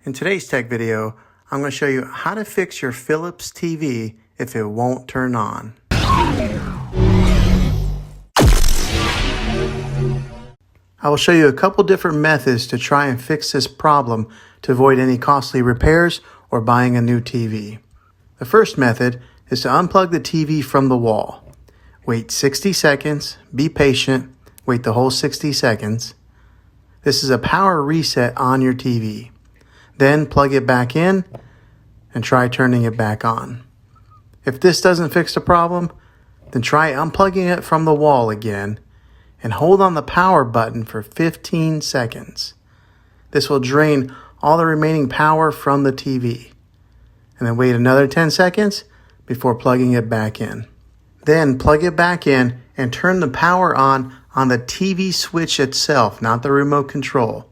In today's tech video, I'm going to show you how to fix your Phillips TV if it won't turn on. I will show you a couple different methods to try and fix this problem to avoid any costly repairs or buying a new TV. The first method is to unplug the TV from the wall. Wait 60 seconds, be patient, wait the whole 60 seconds. This is a power reset on your TV. Then plug it back in and try turning it back on. If this doesn't fix the problem, then try unplugging it from the wall again and hold on the power button for 15 seconds. This will drain all the remaining power from the TV. And then wait another 10 seconds before plugging it back in. Then plug it back in and turn the power on the TV switch itself, not the remote control.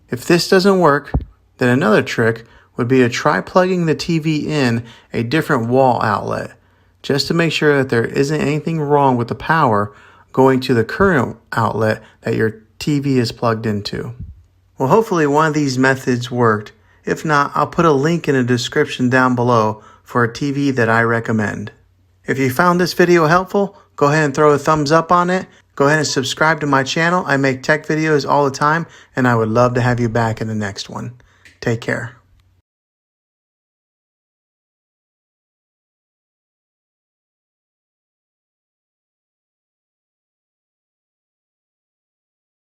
If this doesn't work, then another trick would be to try plugging the TV in a different wall outlet, just to make sure that there isn't anything wrong with the power going to the current outlet that your TV is plugged into. Well, hopefully one of these methods worked. If not, I'll put a link in the description down below for a TV that I recommend. If you found this video helpful, go ahead and throw a thumbs up on it. Go ahead and subscribe to my channel. I make tech videos all the time, and I would love to have you back in the next one. Take care.